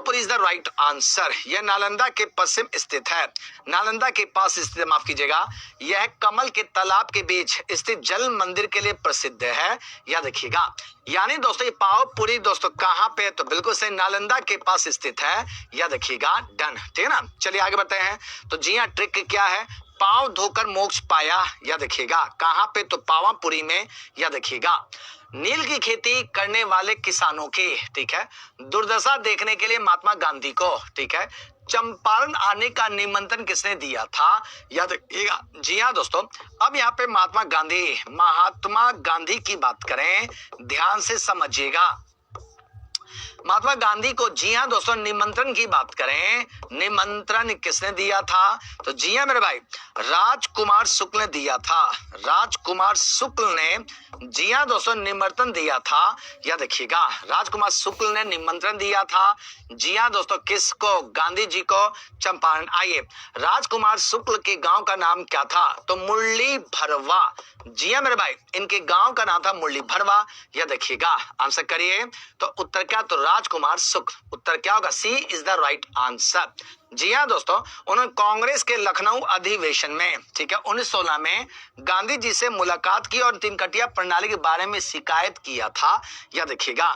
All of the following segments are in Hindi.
Pawapuri is the right answer. यह नालंदा के पश्चिम स्थित है, नालंदा के पास स्थित, माफ कीजिएगा। यह कमल के तालाब के बीच स्थित जल मंदिर के लिए प्रसिद्ध है, याद रखिएगा। यानी दोस्तों ये पावापुरी दोस्तों कहाँ पे, तो बिल्कुल सही नालंदा के पास स्थित है, याद रखिएगा। डन, ठीक है ना। चलिए आगे बढ़ते हैं। तो जी हाँ, ट्रिक क्या है, पांव धोकर मोक्ष पाया, याद रखिएगा। कहाँ पे, तो पावापुरी में, याद रखिएगा। नील की खेती करने वाले किसानों की, ठीक है, दुर्दशा देखने के लिए महात्मा गांधी को, ठीक है, चंपारण आने का निमंत्रण किसने दिया था, याद रखिएगा। जी हाँ दोस्तों, अब यहाँ पे महात्मा गांधी की बात करें, ध्यान से समझिएगा। महात्मा गांधी को, जी हाँ दोस्तों, निमंत्रण की बात करें, निमंत्रण किसने दिया था, तो जी हाँ मेरे भाई, राजकुमार शुक्ल ने दिया था। राजकुमार शुक्ल ने, जी हाँ दोस्तों, निमंत्रण दिया था, याद रखिएगा। राजकुमार शुक्ल ने निमंत्रण दिया था, जी हाँ दोस्तों, किसको, गांधी जी को चंपारण। आइए, राजकुमार शुक्ल के गांव का नाम क्या था, तो मुरली भरवा। जी हाँ मेरे भाई, इनके गांव का नाम था मुरली भरवा, याद रखिएगा। आंसर करिए, तो उत्तर क्या, तो राजकुमार शुक्ल। उत्तर क्या होगा, सी इज द राइट आंसर। जी हाँ दोस्तों, उन्होंने कांग्रेस के लखनऊ अधिवेशन में, ठीक है, 1916 में गांधी जी से मुलाकात की और तीन कटिया प्रणाली के बारे में शिकायत किया था, याद रखिएगा।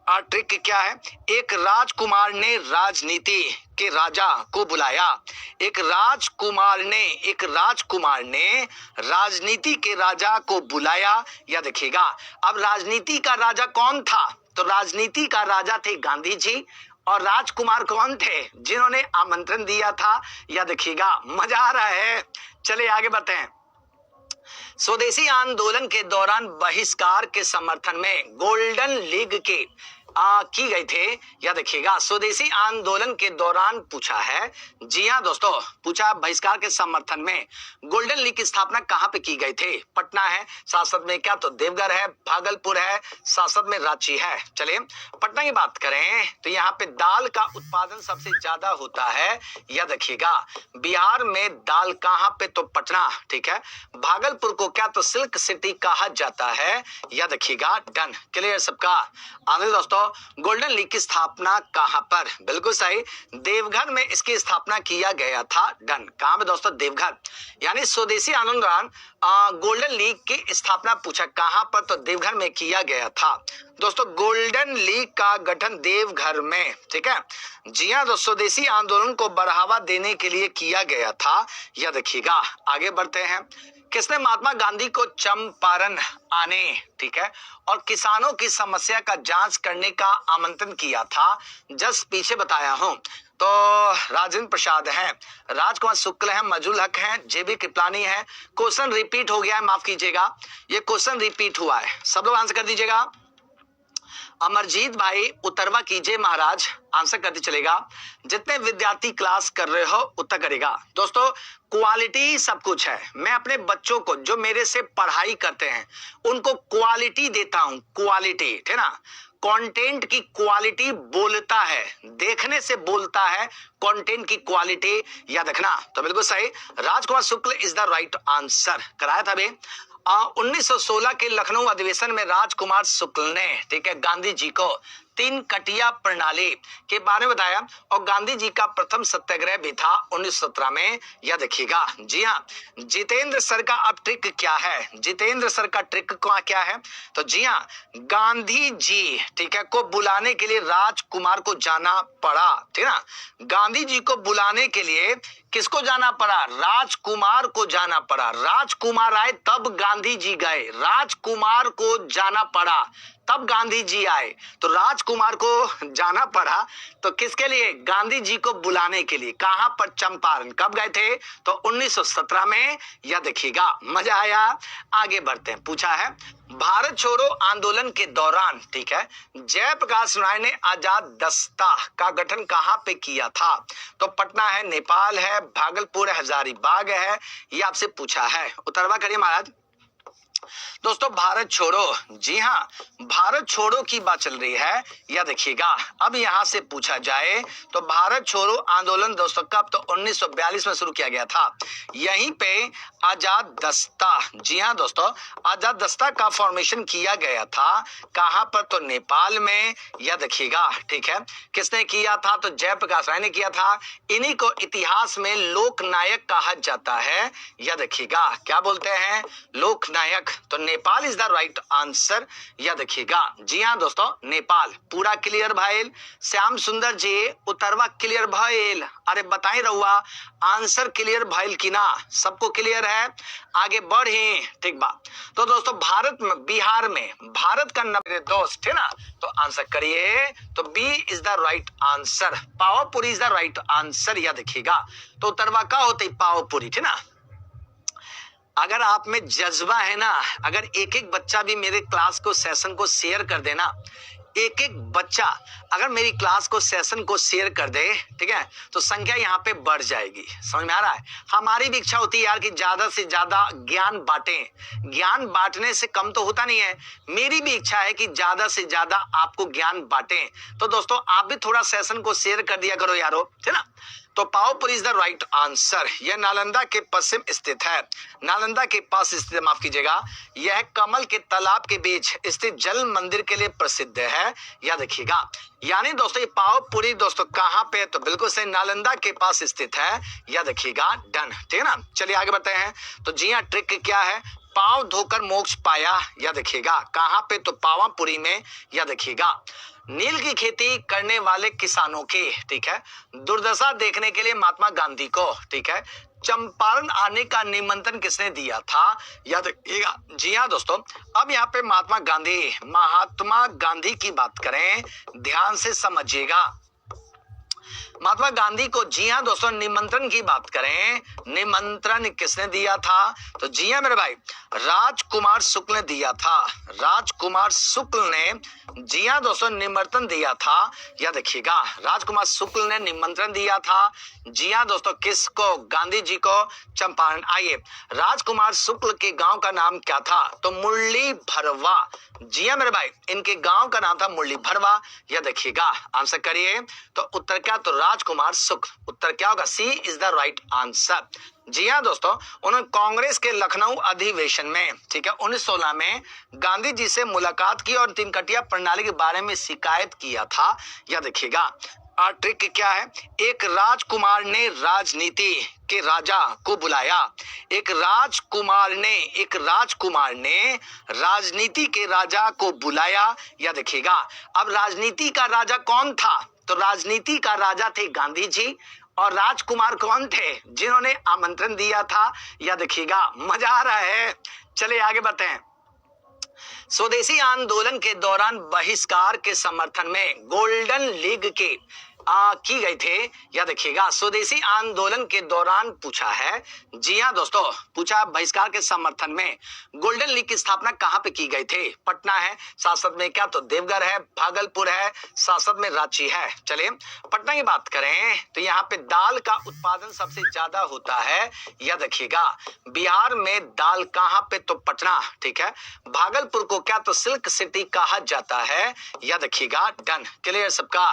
ट्रिक क्या है, एक राजकुमार ने राजनीति के राजा को बुलाया। एक राजकुमार ने राजनीति के राजा को बुलाया, याद रखिएगा। अब राजनीति का राजा कौन था, तो राजनीति का राजा थे गांधी जी, और राजकुमार कौन थे, जिन्होंने आमंत्रण दिया था, याद रखिएगा। मजा आ रहा है। चलिए आगे बढ़ते हैं। स्वदेशी आंदोलन के दौरान बहिष्कार के समर्थन में गोल्डन लीग के की गई थे, याद रखिएगा। स्वदेशी आंदोलन के दौरान पूछा है, जी हाँ दोस्तों, पूछा बहिष्कार के समर्थन में गोल्डन लीग की स्थापना कहाँ पे की गई थी। पटना है, सांसद में क्या, तो देवघर है, भागलपुर है, सांसद में रांची है। चलिए पटना की बात करें, तो यहाँ पे दाल का उत्पादन सबसे ज्यादा होता है, याद रखिएगा। बिहार में दाल कहाँ पे, तो पटना, ठीक है। भागलपुर को क्या, तो सिल्क सिटी कहा जाता है, याद रखिएगा। डन, क्लियर सबका। आगे दोस्तों, गोल्डन लीग की स्थापना कहां पर, बिल्कुल सही, देवघर में इसकी स्थापना किया गया था। डन, कहां पे दोस्तों, देवघर। यानी स्वदेशी आंदोलन दौरान गोल्डन लीग की स्थापना पूछा कहां पर, तो देवघर में किया गया था। दोस्तों गोल्डन लीग का गठन देवघर में, ठीक है। जी हाँ दोस्तों, स्वदेशी आंदोलन को बढ़ावा देने के लिए किया गया था, याद रखिएगा। आगे बढ़ते हैं। किसने महात्मा गांधी को चंपारण आने, ठीक है, और किसानों की समस्या का जांच करने का आमंत्रण किया था, जस्ट पीछे बताया हूं। तो राजेंद्र प्रसाद हैं, राजकुमार शुक्ल हैं, मजूल हक हैं, जेबी कृपलानी है। क्वेश्चन रिपीट हो गया है, माफ कीजिएगा, ये क्वेश्चन रिपीट हुआ है। सब लोग आंसर कर दीजिएगा। अमरजीत भाई उतरवा कीजिए महाराज, आंसर करते चलेगा। जितने विद्यार्थी क्लास कर रहे हो उत्तर करेगा। दोस्तों क्वालिटी सब कुछ है। मैं अपने बच्चों को जो मेरे से पढ़ाई करते हैं उनको क्वालिटी देता हूं, क्वालिटी, ठीक है ना। कंटेंट की क्वालिटी बोलता है, देखने से बोलता है, कंटेंट की क्वालिटी, याद रखना। तो बिल्कुल सही, राजकुमार शुक्ल इज द राइट आंसर। कराया था बे 1916 के लखनऊ अधिवेशन में राजकुमार शुक्ल ने, ठीक है, गांधी जी को तीन कटिया प्रणाली के बारे में बताया, और गांधी जी का प्रथम सत्याग्रह भी था 1917 में, याद रखिएगा। जी हाँ, जितेंद्र सर का अब ट्रिक क्या है, जितेंद्र सर का ट्रिक क्या है, तो जी हाँ, गांधी जी, ठीक है, को बुलाने के लिए राजकुमार को जाना पड़ा, ठीक है ना। गांधी जी को बुलाने के लिए किसको जाना पड़ा, राजकुमार को जाना पड़ा। राजकुमार आए तब गांधी जी गए, राजकुमार को जाना पड़ा तब गांधी जी आए। तो राजकुमार को जाना पड़ा तो किसके लिए, गांधी जी को बुलाने के लिए। कहां पर, चंपारण। कब गए थे, तो 1917 में, याद रखिएगा। मजा आया। आगे बढ़ते हैं। पूछा है भारत छोड़ो आंदोलन के दौरान, ठीक है, जयप्रकाश नारायण ने आजाद दस्ता का गठन कहां पे किया था, तो पटना है, नेपाल है, भागलपुर है, हजारीबाग है, ये आपसे पूछा है। उत्तरवा करिए महाराज। दोस्तों भारत छोड़ो, जी हाँ, भारत छोड़ो की बात चल रही है, या देखिएगा। अब यहां से पूछा जाए तो भारत छोड़ो आंदोलन दोस्तों कब, तो 1942 में शुरू किया गया था। यहीं पे आजाद दस्ता, जी हाँ दोस्तों, आजाद दस्ता का फॉर्मेशन किया गया था। कहां पर, तो नेपाल में, या देखिएगा। ठीक है, किसने किया था, तो जयप्रकाश राय ने किया था। इन्हीं को इतिहास में लोकनायक कहा जाता है, या देखिएगा। क्या बोलते हैं, लोकनायक। तो Nepal is the right answer, या देखिएगा। जी हाँ दोस्तों, नेपाल। पूरा क्लियर भाईल। श्याम सुंदर जी उत्तरवा क्लियर भाईल, अरे बताई रहुआ आंसर क्लियर भाईल की ना, सबको क्लियर है, आगे बढ़े। ठीक बा। तो दोस्तों भारत में, बिहार में, भारत का मेरे दोस्त है ना, तो आंसर करिए। तो B is the right answer, Pawapuri is the right answer, या देखिएगा। तो उत्तरवा का होते पावापुरी, ठीक ना। अगर आप में जज्बा है ना, अगर एक एक बच्चा भी मेरे क्लास को, सेशन को शेयर कर देना, एक एक बच्चा अगर मेरी क्लास को, सेशन को शेयर कर दे, ठीक है, तो संख्या यहाँ पे बढ़ जाएगी। समझ में आ रहा है। हमारी भी इच्छा होती है यार कि ज्यादा से ज्यादा ज्ञान बांटें, ज्ञान बांटने से कम तो होता नहीं है। मेरी भी इच्छा है कि ज्यादा से ज्यादा आपको ज्ञान बांटें। तो दोस्तों आप भी थोड़ा सेशन को शेयर कर दिया करो यारो, है ना। तो Pawapuri is the right answer. यह नालंदा के पश्चिम स्थित है, नालंदा के पास स्थित, माफ कीजिएगा। यह कमल के तालाब के बीच स्थित जल मंदिर के लिए प्रसिद्ध है, या देखिएगा। यानी दोस्तों ये पावापुरी दोस्तों कहाँ पे, तो बिल्कुल सही, नालंदा के पास स्थित है, या देखिएगा। डन, ठीक है ना। चलिए आगे बढ़ते हैं। तो जी हाँ, ट्रिक क्या है, पांव धोकर मोक्ष पाया, या देखिएगा। कहाँ पे, तो पावापुरी में, या देखिएगा। नील की खेती करने वाले किसानों की, ठीक है, दुर्दशा देखने के लिए महात्मा गांधी को, ठीक है, चंपारण आने का निमंत्रण किसने दिया था, या देखिएगा। जी हाँ दोस्तों, अब यहाँ पे महात्मा गांधी की बात करें, ध्यान से समझिएगा। महात्मा गांधी को, जी हाँ दोस्तों, निमंत्रण की बात करें, निमंत्रण किसने दिया था, तो जी हाँ मेरे भाई, राजकुमार शुक्ल ने दिया था। राजकुमार शुक्ल ने, जी हाँ दोस्तों, निमंत्रण दिया था, या देखिएगा। राजकुमार शुक्ल ने निमंत्रण दिया था, जी हाँ दोस्तों, किसको, गांधी जी को, चंपारण। आइए, राजकुमार शुक्ल के गांव का नाम क्या था, तो मुरली भरवा। जी हाँ मेरे भाई, इनके गांव का नाम था मुरली भरवा, या देखिएगा। आंसर करिए। तो उत्तर क्या, तो राजकुमार शुक्ल। उत्तर क्या होगा, सी इज द राइट आंसर। जी हाँ दोस्तों, उन्होंने कांग्रेस के लखनऊ अधिवेशन में, ठीक है, 1916 में गांधी जी से मुलाकात की और तीन कटिया प्रणाली के बारे में शिकायत किया था, या देखिएगा। ट्रिक क्या है, एक राजकुमार ने राजनीति के राजा को बुलाया, एक राजकुमार ने राजनीति के राजा को बुलाया, या देखिएगा। अब राजनीति का राजा कौन था, तो राजनीति का राजा थे गांधी जी, और राजकुमार कौन थे, जिन्होंने आमंत्रण दिया था, या देखिएगा। मजा आ रहा है। चलिए आगे बढ़ते हैं। स्वदेशी आंदोलन के दौरान बहिष्कार के समर्थन में गोल्डन लीग के की गई थे, या देखिएगा। स्वदेशी आंदोलन के दौरान पूछा है, जी हाँ दोस्तों, पूछा बहिष्कार के समर्थन में गोल्डन लीग की स्थापना कहाँ पे की गई थी। पटना है, सांसद में क्या, तो देवघर है, भागलपुर है, सांसद में रांची है। चलिए पटना की बात करें तो यहाँ पे दाल का उत्पादन सबसे ज्यादा होता है, या देखिएगा। बिहार में दाल कहाँ पे, तो पटना, ठीक है। भागलपुर को क्या, तो सिल्क सिटी कहा जाता है, या देखिएगा। डन, क्लियर सबका।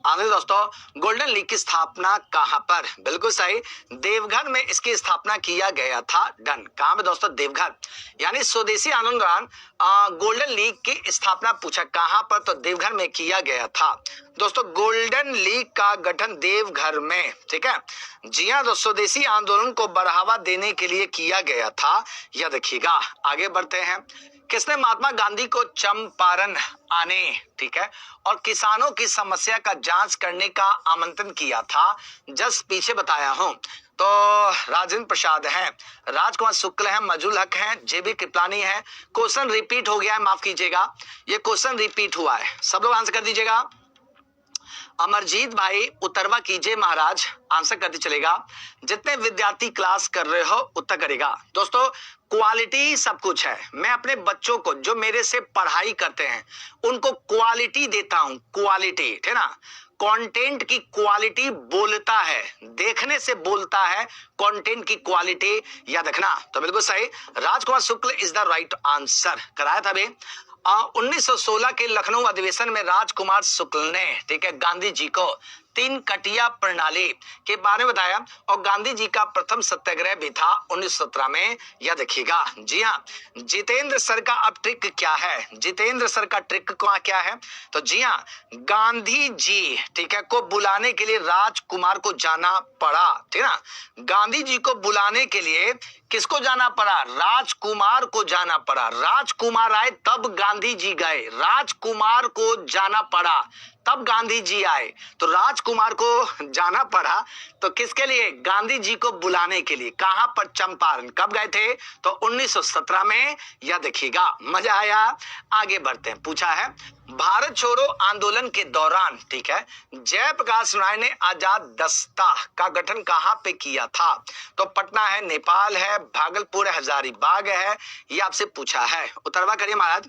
आगे दोस्तों, गोल्डन लीग की स्थापना कहां पर, बिल्कुल सही, देवघर में इसकी स्थापना किया गया था। डन, कहां पे दोस्तों, देवघर। यानी स्वदेशी आंदोलन दौरान गोल्डन लीग की स्थापना पूछा कहां पर, तो देवघर में किया गया था। दोस्तों गोल्डन लीग का गठन देवघर में, ठीक है। जी हाँ दोस्तों, स्वदेशी आंदोलन को बढ़ावा देने के लिए किया गया था, या देखिएगा। आगे बढ़ते हैं। किसने महात्मा गांधी को चंपारण आने, ठीक है, और किसानों की समस्या का जांच करने का आमंत्रण किया था, जस्ट पीछे बताया हूं। तो राजेंद्र प्रसाद हैं, राजकुमार शुक्ल हैं, मजूल हक हैं, जेबी कृपलानी है। क्वेश्चन रिपीट हो गया है, माफ कीजिएगा, ये क्वेश्चन रिपीट हुआ है, सब लोग आंसर कर दीजिएगा। अमरजीत भाई उत्तरवा कीजिए महाराज, आंसर करते चलेगा। जितने विद्यार्थी क्लास कर रहे हो उत्तर करेगा। दोस्तों क्वालिटी सब कुछ है। मैं अपने बच्चों को जो मेरे से पढ़ाई करते हैं उनको क्वालिटी देता हूं, क्वालिटी, ठीक है ना। कंटेंट की क्वालिटी बोलता है, देखने से बोलता है कंटेंट की क्वालिटी, याद रखना। तो बिल्कुल सही, राजकुमार शुक्ल इज द राइट आंसर। कराया था बे 1916 के लखनऊ अधिवेशन में राजकुमार शुक्ल ने, ठीक है, गांधी जी को तीन कटिया प्रणाली के बारे में बताया और गांधी जी का प्रथम सत्याग्रह भी था 1917 में, यह देखिएगा। जी हाँ, जितेंद्र सर का अब ट्रिक क्या है, जितेंद्र सर का ट्रिक क्या है, तो जी हाँ, गांधी जी, ठीक है, को बुलाने के लिए राजकुमार को जाना पड़ा, ठीक है ना। गांधी जी को बुलाने के लिए किसको जाना पड़ा, राजकुमार को जाना पड़ा। राजकुमार आए तब गांधी जी गए, राजकुमार को जाना पड़ा तब गांधी जी आए। तो राजकुमार को जाना पड़ा तो किसके लिए, गांधी जी को बुलाने के लिए। कहां पर, चंपारण। कब गए थे, तो 1917 में, यह देखिएगा। मजा आया। आगे बढ़ते हैं। पूछा है भारत छोड़ो आंदोलन के दौरान, ठीक है, जयप्रकाश नारायण ने आजाद दस्ता का गठन कहां पे किया था, तो पटना है, नेपाल है, भागलपुर है, हजारीबाग है, ये आपसे पूछा है। उत्तरवा करिए महाराज।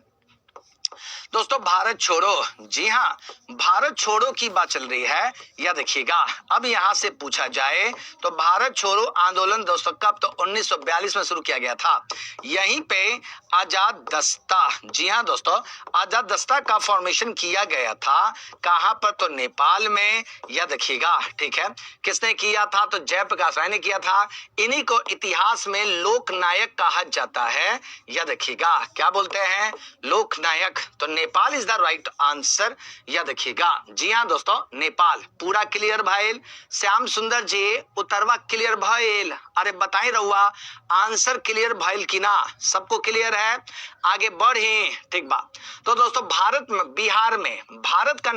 दोस्तों भारत छोड़ो, जी हाँ, भारत छोड़ो की बात चल रही है, यह देखिएगा। अब यहां से पूछा जाए तो भारत छोड़ो आंदोलन दोस्तों कब, तो 1942 में शुरू किया गया था। यहीं पे आजाद दस्ता, जी हाँ दोस्तों, आजाद दस्ता का फॉर्मेशन किया गया था। कहां पर, तो नेपाल में, यह देखिएगा। ठीक है, किसने किया था, तो जयप्रकाश नारायण ने किया था। इन्हीं को इतिहास में लोकनायक कहा जाता है, यह देखिएगा। क्या बोलते हैं, लोकनायक। तो Nepal is the right answer, यह देखिएगा। जी हाँ दोस्तों, नेपाल। पूरा क्लियर भाईल। श्याम सुंदर जी उत्तरवा क्लियर भाईल। अरे बताई रहुआ आंसर क्लियर भाईल की ना, सबको क्लियर है। आगे बढ़े, ठीक बात। तो दोस्तों भारत में, बिहार में भारत का